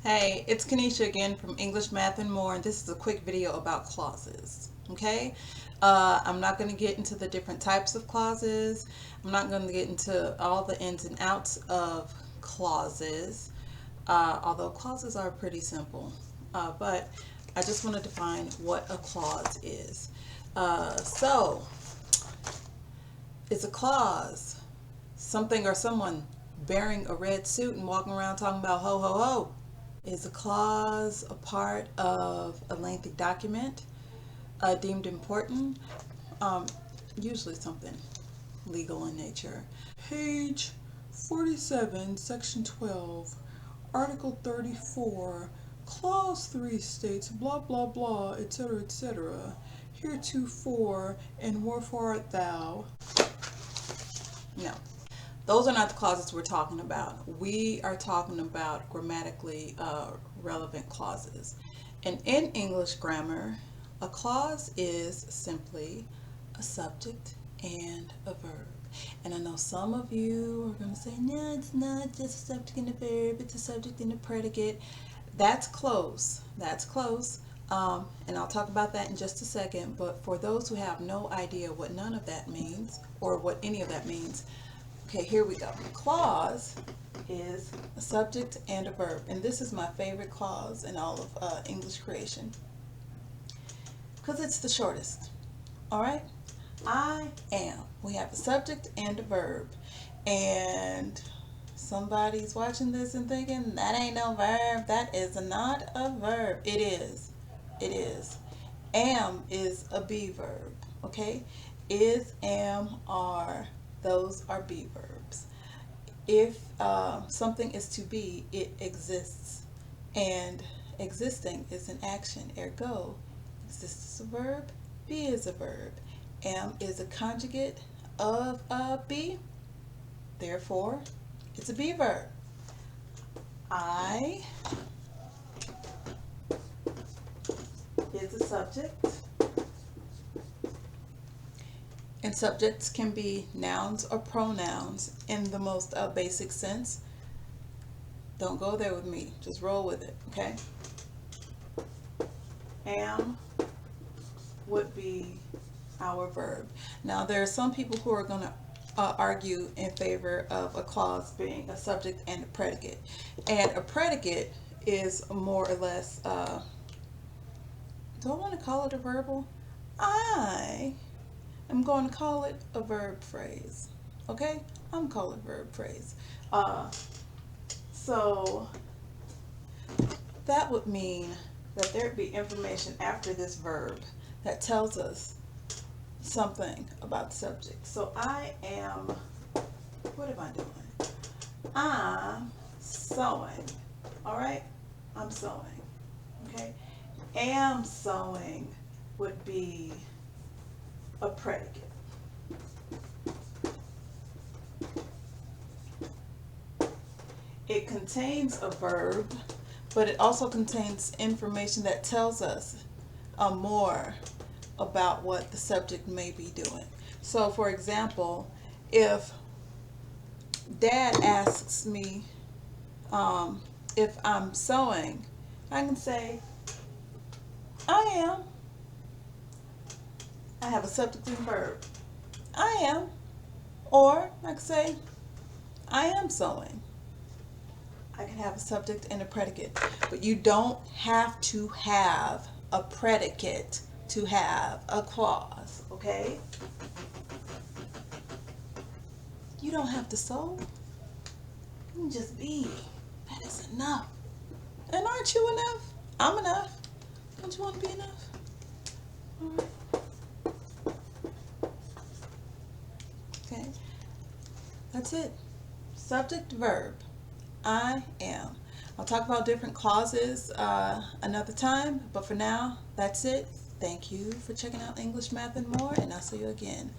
Hey, it's Kanisha again from English Math and More, and this is a quick video about clauses. Okay? I'm not going to get into the different types of clauses. I'm not going to get into all the ins and outs of clauses, although clauses are pretty simple. But I just want to define what a clause is. So, it's a clause something or someone wearing a red suit and walking around talking about ho ho ho? Is a clause a part of a lengthy document deemed important? Um, Usually something legal in nature. Page 47, section 12, article 34, clause 3 states blah blah blah, etc., etc. Heretofore and wherefore art thou? No. Those are not the clauses we're talking about. We are talking about grammatically relevant clauses. And in English grammar, a clause is simply a subject and a verb. And I know some of you are going to say, no, it's not just a subject and a verb, it's a subject and a predicate. That's close. That's close. And I'll talk about that in just a second. But for those who have no idea what none of that means or what any of that means, okay, here we go. Clause is a subject and a verb. And this is my favorite clause in all of English creation because it's the shortest. All right? I am. We have a subject and a verb. And somebody's watching this and thinking, that ain't no verb. That is not a verb. It is. It is. Am is a be verb. Okay? Is, am, are. Those are be verbs. If something is to be, it exists. And existing is an action. Ergo, exist is a verb, be is a verb. Am is a conjugate of a be. Therefore, it's a be verb. I is a subject. And subjects can be nouns or pronouns in the most basic sense. Don't go there with me. Just roll with it, okay? Am would be our verb. Now, there are some people who are going to argue in favor of a clause being a subject and a predicate. And a predicate is more or less, do I want to call it a verbal? I'm going to call it a verb phrase. Okay? I'm calling it a verb phrase. So that would mean that there'd be information after this verb that tells us something about the subject. So I am, what am I doing? I'm sewing. All right? I'm sewing. Okay? Am sewing would be a predicate. It contains a verb, but it also contains information that tells us more about what the subject may be doing. So, for example, if Dad asks me if I'm sewing, I can say, I am. I have a subject and verb. I am. Or I can say, I am sewing. I can have a subject and a predicate. But you don't have to have a predicate to have a clause, okay? You don't have to sew. You can just be. That is enough. And aren't you enough? I'm enough. Don't you want to be enough? All right. Okay. That's it. Subject, verb. I am. I'll talk about different clauses another time, but for now, that's it. Thank you for checking out English Math and More, and I'll see you again.